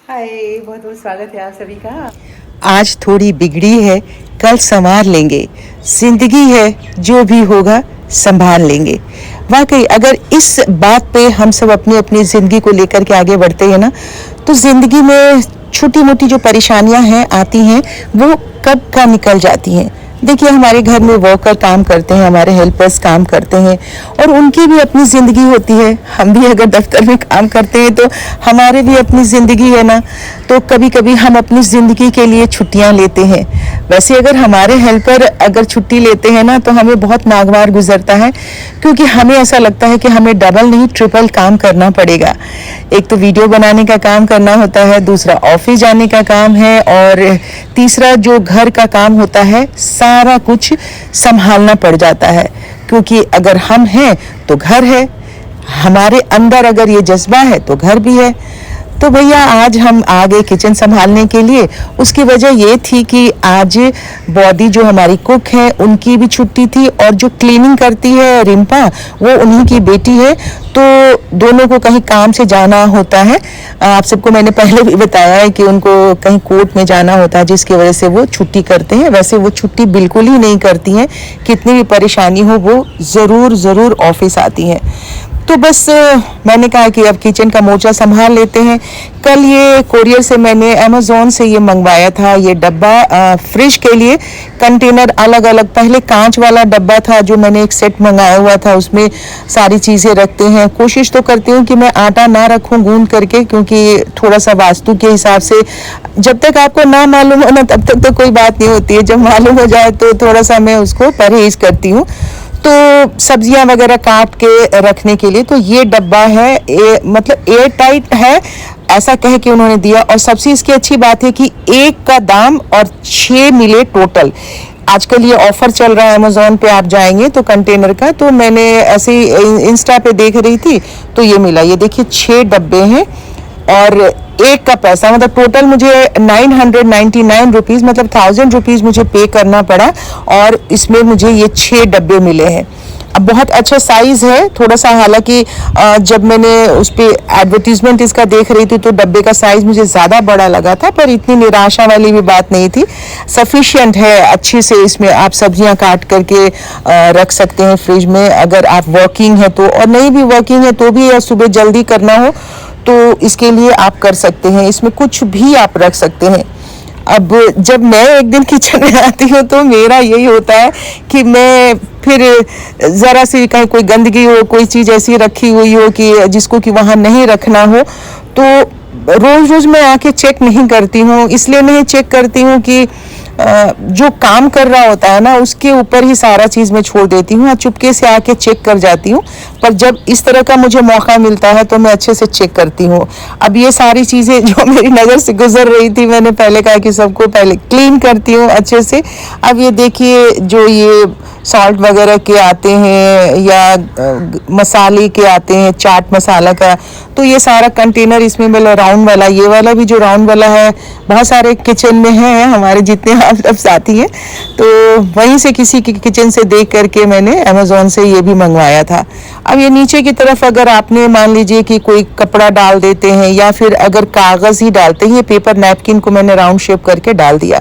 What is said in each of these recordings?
हाय, बहुत बहुत स्वागत है आप सभी का। आज थोड़ी बिगड़ी है, कल संवार लेंगे। जिंदगी है, जो भी होगा संभाल लेंगे। वाकई अगर इस बात पे हम सब अपनी अपनी ज़िंदगी को लेकर के आगे बढ़ते हैं ना, तो ज़िंदगी में छोटी मोटी जो परेशानियां हैं आती हैं वो कब का निकल जाती हैं। देखिए, हमारे घर में वर्कर काम करते हैं, हमारे हेल्पर्स काम करते हैं और उनकी भी अपनी ज़िंदगी होती है। हम भी अगर दफ्तर में काम करते हैं तो हमारे भी अपनी ज़िंदगी है ना। तो कभी कभी हम अपनी ज़िंदगी के लिए छुट्टियां लेते हैं। वैसे अगर हमारे हेल्पर अगर छुट्टी लेते हैं ना तो हमें बहुत नागवार गुजरता है, क्योंकि हमें ऐसा लगता है कि हमें डबल नहीं ट्रिपल काम करना पड़ेगा। एक तो वीडियो बनाने का काम करना होता है, दूसरा ऑफिस जाने का काम है और तीसरा जो घर का काम होता है, सारा कुछ संभालना पड़ जाता है। क्योंकि अगर हम हैं तो घर है, हमारे अंदर अगर ये जज्बा है तो घर भी है। तो भैया आज हम आ गए किचन संभालने के लिए। उसकी वजह ये थी कि आज बॉडी जो हमारी कुक है उनकी भी छुट्टी थी और जो क्लीनिंग करती है रिम्पा, वो उन्हीं की बेटी है। तो दोनों को कहीं काम से जाना होता है। आप सबको मैंने पहले भी बताया है कि उनको कहीं कोर्ट में जाना होता है, जिसकी वजह से वो छुट्टी करते हैं। वैसे वो छुट्टी बिल्कुल ही नहीं करती हैं, कितनी भी परेशानी हो वो ज़रूर ऑफिस आती हैं। तो बस मैंने कहा कि अब किचन का मोर्चा संभाल लेते हैं। कल ये कोरियर से मैंने अमेज़ॉन से ये मंगवाया था, ये डब्बा फ्रिज के लिए कंटेनर अलग अलग। पहले कांच वाला डब्बा था जो मैंने एक सेट मंगाया हुआ था, उसमें सारी चीज़ें रखते हैं। कोशिश तो करती हूँ कि मैं आटा ना रखूँ गूंद करके, क्योंकि थोड़ा सा वास्तु के हिसाब से जब तक आपको ना मालूम हो ना तब तक तो कोई बात नहीं होती है। जब मालूम हो जाए तो थोड़ा सा मैं उसको परहेज करती हूँ। तो सब्जियां वगैरह काट के रखने के लिए तो ये डब्बा है, मतलब एयर टाइट है ऐसा कह के उन्होंने दिया। और सबसे इसकी अच्छी बात है कि एक का दाम और 6 मिले टोटल। आजकल ये ऑफर चल रहा है अमेज़ॉन पे, आप जाएंगे तो कंटेनर का। तो मैंने ऐसे ही इंस्टा पे देख रही थी तो ये मिला। ये देखिए 6 डब्बे हैं और एक का पैसा मतलब टोटल मुझे 999 रुपीज़ मतलब 1000 रुपीज़ मुझे पे करना पड़ा और इसमें मुझे ये 6 डब्बे मिले हैं। अब बहुत अच्छा साइज़ है थोड़ा सा, हालांकि जब मैंने उस पर एडवर्टीजमेंट इसका देख रही थी तो डब्बे का साइज़ मुझे ज़्यादा बड़ा लगा था, पर इतनी निराशा वाली भी बात नहीं थी। सफिशिएंट है, अच्छे से इसमें आप सब्जियां काट करके रख सकते हैं फ्रिज में। अगर आप वर्किंग है तो, और नहीं भी वर्किंग है तो भी, या सुबह जल्दी करना हो तो इसके लिए आप कर सकते हैं। इसमें कुछ भी आप रख सकते हैं। अब जब मैं एक दिन किचन में आती हूँ तो मेरा यही होता है कि मैं फिर ज़रा सी कहीं कोई गंदगी हो, कोई चीज़ ऐसी रखी हुई हो कि जिसको कि वहाँ नहीं रखना हो, तो रोज़ रोज़ मैं आके चेक नहीं करती हूँ। इसलिए नहीं चेक करती हूँ कि जो काम कर रहा होता है ना उसके ऊपर ही सारा चीज़ मैं छोड़ देती हूँ, चुपके से आके चेक कर जाती हूँ। पर जब इस तरह का मुझे मौका मिलता है तो मैं अच्छे से चेक करती हूँ। अब ये सारी चीज़ें जो मेरी नज़र से गुजर रही थी, मैंने पहले कहा कि सबको पहले क्लीन करती हूँ अच्छे से। अब ये देखिए जो ये सॉल्ट वगैरह के आते हैं या मसाले के आते हैं, चाट मसाला का, तो ये सारा कंटेनर इसमें मिला। राउंड वाला, ये वाला भी जो राउंड वाला है, बहुत सारे किचन में है हमारे जितने आप सब साथी हैं, तो वहीं से किसी की किचन से देख करके मैंने अमेज़ॉन से ये भी मंगवाया था। अब ये नीचे की तरफ अगर आपने मान लीजिए कि कोई कपड़ा डाल देते हैं या फिर अगर कागज़ ही डालते हैं, ये पेपर नैपकिन को मैंने राउंड शेप करके डाल दिया।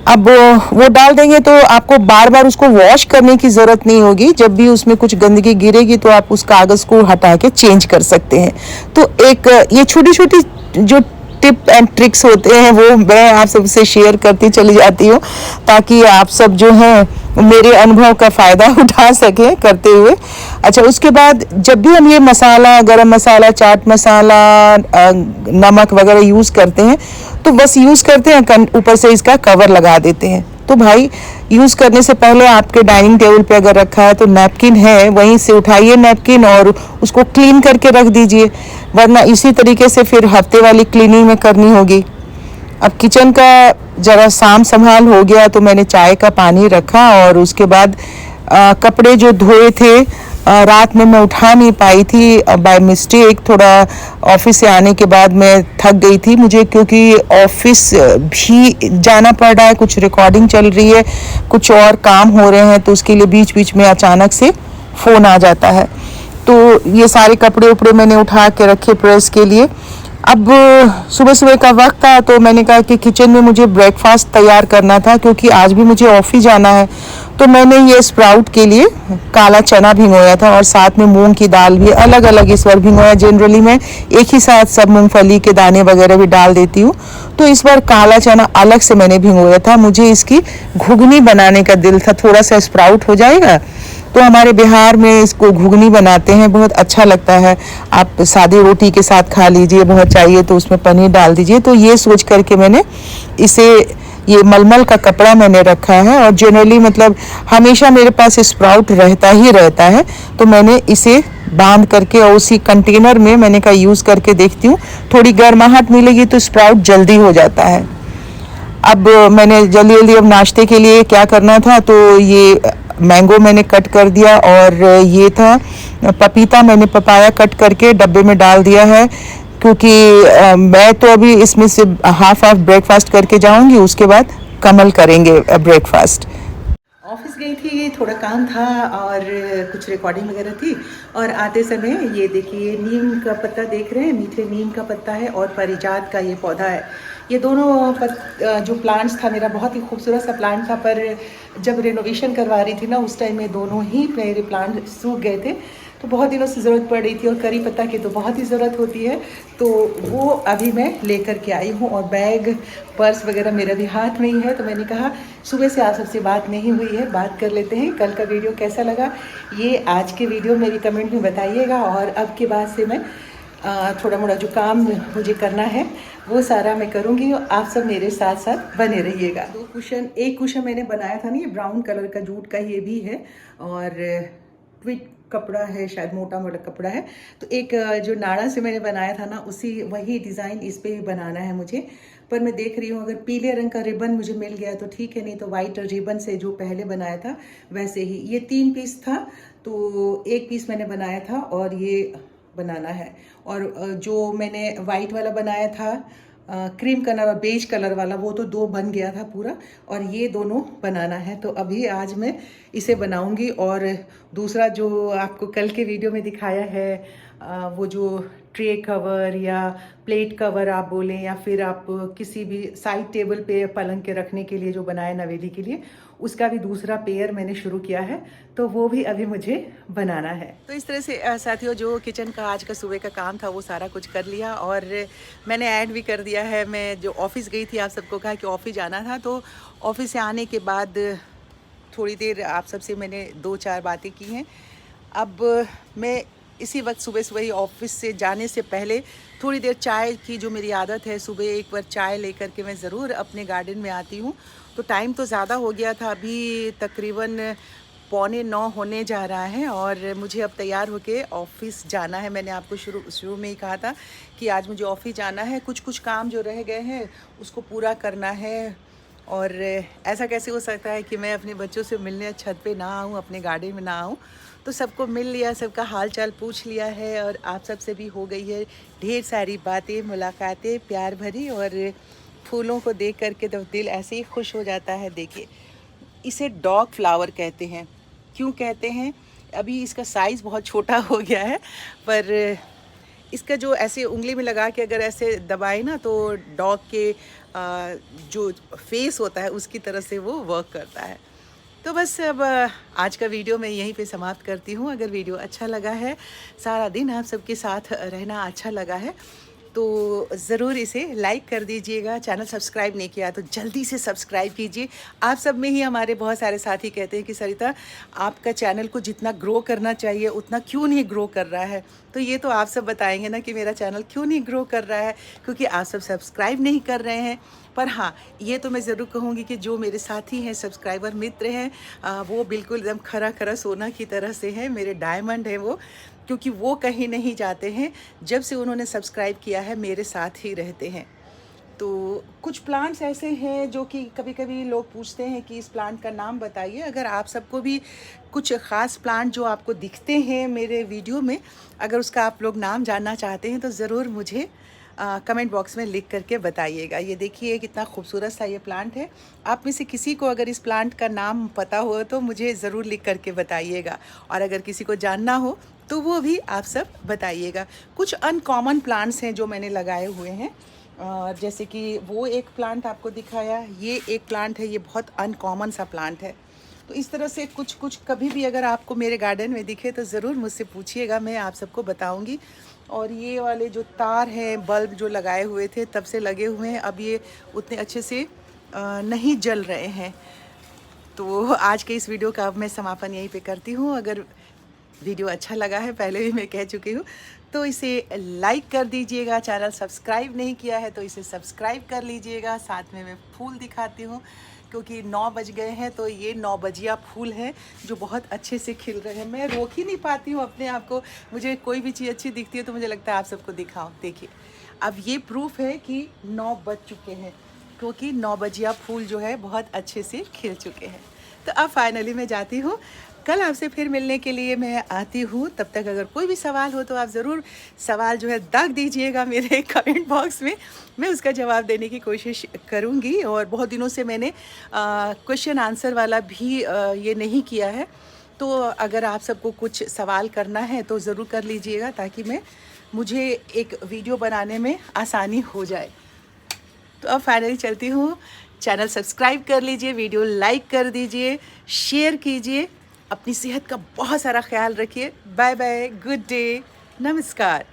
अब वो डाल देंगे तो आपको बार बार उसको वॉश करने की ज़रूरत नहीं होगी। जब भी उसमें कुछ गंदगी गिरेगी तो आप उस कागज़ को हटा के चेंज कर सकते हैं। तो एक ये छोटी छोटी जो टिप एंड ट्रिक्स होते हैं वो मैं आप सबसे शेयर करती चली जाती हूँ, ताकि आप सब जो हैं मेरे अनुभव का फ़ायदा उठा सकें करते हुए। अच्छा, उसके बाद जब भी हम ये मसाला, गरम मसाला, चाट मसाला, नमक वगैरह यूज़ करते हैं तो बस यूज़ करते हैं, ऊपर से इसका कवर लगा देते हैं। तो भाई यूज़ करने से पहले आपके डाइनिंग टेबल पे अगर रखा है तो नैपकिन है, वहीं से उठाइए नैपकिन और उसको क्लीन करके रख दीजिए, वरना इसी तरीके से फिर हफ्ते वाली क्लीनिंग में करनी होगी। अब किचन का ज़रा साम संभाल हो गया तो मैंने चाय का पानी रखा और उसके बाद कपड़े जो धोए थे रात में मैं उठा नहीं पाई थी बाय मिस्टेक। थोड़ा ऑफिस से आने के बाद मैं थक गई थी मुझे, क्योंकि ऑफिस भी जाना पड़ रहा है, कुछ रिकॉर्डिंग चल रही है, कुछ और काम हो रहे हैं, तो उसके लिए बीच बीच में अचानक से फ़ोन आ जाता है। तो ये सारे कपड़े उपड़े मैंने उठा के रखे प्रेस के लिए। अब सुबह सुबह का वक्त था तो मैंने कहा कि किचन में मुझे ब्रेकफास्ट तैयार करना था, क्योंकि आज भी मुझे ऑफिस जाना है। तो मैंने ये स्प्राउट के लिए काला चना भिगोया था और साथ में मूंग की दाल भी अलग अलग इस बार भिगोया। जनरली मैं एक ही साथ सब मूंगफली के दाने वगैरह भी डाल देती हूँ, तो इस बार काला चना अलग से मैंने भिगोया था। मुझे इसकी घुगनी बनाने का दिल था, थोड़ा सा स्प्राउट हो जाएगा तो हमारे बिहार में इसको घुगनी बनाते हैं, बहुत अच्छा लगता है। आप सादी रोटी के साथ खा लीजिए, बहुत चाहिए तो उसमें पनीर डाल दीजिए। तो ये सोच करके मैंने इसे, ये मलमल का कपड़ा मैंने रखा है और जनरली मतलब हमेशा मेरे पास स्प्राउट रहता ही रहता है, तो मैंने इसे बांध करके और उसी कंटेनर में मैंने कहा यूज़ करके देखती हूँ, थोड़ी गर्माहट मिलेगी तो स्प्राउट जल्दी हो जाता है। अब मैंने जल्दी जल्दी अब नाश्ते के लिए क्या करना था, तो ये मैंगो मैंने कट कर दिया और ये था पपीता, मैंने पपाया कट करके डब्बे में डाल दिया है, क्योंकि मैं तो अभी इसमें से हाफ ब्रेकफास्ट करके जाऊंगी, उसके बाद कमल करेंगे ब्रेकफास्ट। ऑफिस गई थी, थोड़ा काम था और कुछ रिकॉर्डिंग वगैरह थी। और आते समय ये देखिए नीम का पत्ता देख रहे हैं, मीठे नीम का पत्ता है और पारिजात का ये पौधा है। ये दोनों जो प्लांट्स था मेरा, बहुत ही खूबसूरत सा प्लांट था, पर जब रेनोवेशन करवा रही थी ना उस टाइम में दोनों ही मेरे प्लांट सूख गए थे, तो बहुत दिनों से ज़रूरत पड़ रही थी। और करी पत्ता की तो बहुत ही ज़रूरत होती है, तो वो अभी मैं लेकर के आई हूँ। और बैग पर्स वगैरह मेरा भी हाथ में ही है, तो मैंने कहा सुबह से आप सबसे बात नहीं हुई है, बात कर लेते हैं। कल का वीडियो कैसा लगा ये आज के वीडियो मेरी कमेंट में बताइएगा। और अब के बाद से मैं थोड़ा मोड़ा जो काम मुझे करना है वो सारा मैं करूँगी, और आप सब मेरे साथ साथ बने रहिएगा। एक कुशन मैंने बनाया था ना, ये ब्राउन कलर का जूट का ये भी है, और ट्विट कपड़ा है, शायद मोटा मोटा कपड़ा है। तो एक जो नाड़ा से मैंने बनाया था ना, वही डिज़ाइन इस पर भी बनाना है मुझे। पर मैं देख रही हूँ अगर पीले रंग का रिबन मुझे मिल गया तो ठीक है, नहीं तो वाइट रिबन से जो पहले बनाया था वैसे ही। ये 3 पीस था, तो 1 पीस मैंने बनाया था और ये बनाना है। और जो मैंने वाइट वाला बनाया था क्रीम कलर और बेज कलर वाला, वो तो 2 बन गया था पूरा, और ये दोनों बनाना है। तो अभी आज मैं इसे बनाऊंगी। और दूसरा जो आपको कल के वीडियो में दिखाया है, वो जो ट्रे कवर या प्लेट कवर आप बोलें, या फिर आप किसी भी साइड टेबल पे पलंग के रखने के लिए जो बनाए नवेली के लिए, उसका भी दूसरा पेयर मैंने शुरू किया है, तो वो भी अभी मुझे बनाना है। तो इस तरह से साथियों, जो किचन का आज का सुबह का काम था वो सारा कुछ कर लिया। और मैंने ऐड भी कर दिया है, मैं जो ऑफिस गई थी, आप सबको कहा कि ऑफिस जाना था, तो ऑफिस से आने के बाद थोड़ी देर आप सबसे मैंने 2-4 बातें की हैं। अब मैं इसी वक्त सुबह सुबह ही ऑफिस से जाने से पहले थोड़ी देर चाय की, जो मेरी आदत है, सुबह एक बार चाय लेकर के मैं ज़रूर अपने गार्डन में आती हूँ। तो टाइम तो ज़्यादा हो गया था, अभी तकरीबन 8:45 होने जा रहा है और मुझे अब तैयार होके ऑफिस जाना है। मैंने आपको शुरू में ही कहा था कि आज मुझे ऑफिस जाना है, कुछ काम जो रह गए हैं उसको पूरा करना है। और ऐसा कैसे हो सकता है कि मैं अपने बच्चों से मिलने छत पे ना आऊँ, अपने गार्डन में ना आऊँ। तो सबको मिल लिया, सबका हाल चाल पूछ लिया है, और आप सबसे भी हो गई है ढेर सारी बातें, मुलाकातें प्यार भरी। और फूलों को देख करके तो दिल ऐसे ही खुश हो जाता है। देखिए, इसे डॉग फ्लावर कहते हैं। क्यों कहते हैं? अभी इसका साइज़ बहुत छोटा हो गया है, पर इसका जो ऐसे उंगली में लगा के अगर ऐसे दबाए ना, तो डॉग के जो फेस होता है उसकी तरह से वो वर्क करता है। तो बस अब आज का वीडियो मैं यहीं पे समाप्त करती हूँ। अगर वीडियो अच्छा लगा है, सारा दिन आप सबके साथ रहना अच्छा लगा है, तो ज़रूर इसे लाइक कर दीजिएगा। चैनल सब्सक्राइब नहीं किया तो जल्दी से सब्सक्राइब कीजिए। आप सब में ही हमारे बहुत सारे साथी कहते हैं कि सरिता, आपका चैनल को जितना ग्रो करना चाहिए उतना क्यों नहीं ग्रो कर रहा है। तो ये तो आप सब बताएंगे ना कि मेरा चैनल क्यों नहीं ग्रो कर रहा है, क्योंकि आप सब सब्सक्राइब नहीं कर रहे हैं। पर हाँ, ये तो मैं ज़रूर कहूँगी कि जो मेरे साथी हैं, सब्सक्राइबर मित्र हैं, वो बिल्कुल एकदम खरा खरा सोना की तरह से हैं, मेरे डायमंड हैं वो, क्योंकि वो कहीं नहीं जाते हैं। जब से उन्होंने सब्सक्राइब किया है मेरे साथ ही रहते हैं। तो कुछ प्लांट्स ऐसे हैं जो कि कभी कभी लोग पूछते हैं कि इस प्लांट का नाम बताइए। अगर आप सबको भी कुछ ख़ास प्लांट जो आपको दिखते हैं मेरे वीडियो में, अगर उसका आप लोग नाम जानना चाहते हैं तो ज़रूर मुझे कमेंट बॉक्स में लिख करके बताइएगा। ये देखिए कितना खूबसूरत सा ये प्लांट है। आप में से किसी को अगर इस प्लांट का नाम पता हो तो मुझे ज़रूर लिख करके बताइएगा, और अगर किसी को जानना हो तो वो भी आप सब बताइएगा। कुछ अनकॉमन प्लांट्स हैं जो मैंने लगाए हुए हैं, जैसे कि वो एक प्लांट आपको दिखाया, ये एक प्लांट है, ये बहुत अनकॉमन सा प्लांट है। तो इस तरह से कुछ कुछ कभी भी अगर आपको मेरे गार्डन में दिखे तो ज़रूर मुझसे पूछिएगा, मैं आप सबको बताऊंगी। और ये वाले जो तार हैं, बल्ब जो लगाए हुए थे तब से लगे हुए हैं, अब ये उतने अच्छे से नहीं जल रहे हैं। तो आज के इस वीडियो का अब मैं समापन यहीं पे करती हूँ। अगर वीडियो अच्छा लगा है, पहले भी मैं कह चुकी हूँ, तो इसे लाइक कर दीजिएगा। चैनल सब्सक्राइब नहीं किया है तो इसे सब्सक्राइब कर लीजिएगा। साथ में मैं फूल दिखाती हूँ, क्योंकि 9 बज गए हैं, तो ये 9 बजिया फूल हैं जो बहुत अच्छे से खिल रहे हैं। मैं रोक ही नहीं पाती हूँ अपने आप को, मुझे कोई भी चीज़ अच्छी दिखती है तो मुझे लगता है आप सबको दिखाऊँ। देखिए, अब ये प्रूफ है कि 9 बज चुके हैं, क्योंकि 9 बजिया फूल जो है बहुत अच्छे से खिल चुके हैं। तो अब फाइनली मैं जाती हूँ, कल आपसे फिर मिलने के लिए मैं आती हूँ। तब तक अगर कोई भी सवाल हो तो आप ज़रूर सवाल जो है दाग दीजिएगा मेरे कमेंट बॉक्स में, मैं उसका जवाब देने की कोशिश करूँगी। और बहुत दिनों से मैंने क्वेश्चन आंसर वाला भी ये नहीं किया है, तो अगर आप सबको कुछ सवाल करना है तो ज़रूर कर लीजिएगा, ताकि मुझे एक वीडियो बनाने में आसानी हो जाए। तो अब फाइनली चलती हूँ। चैनल सब्सक्राइब कर लीजिए, वीडियो लाइक कर दीजिए, शेयर कीजिए। अपनी सेहत का बहुत सारा ख्याल रखिए। बाय बाय, गुड डे, नमस्कार।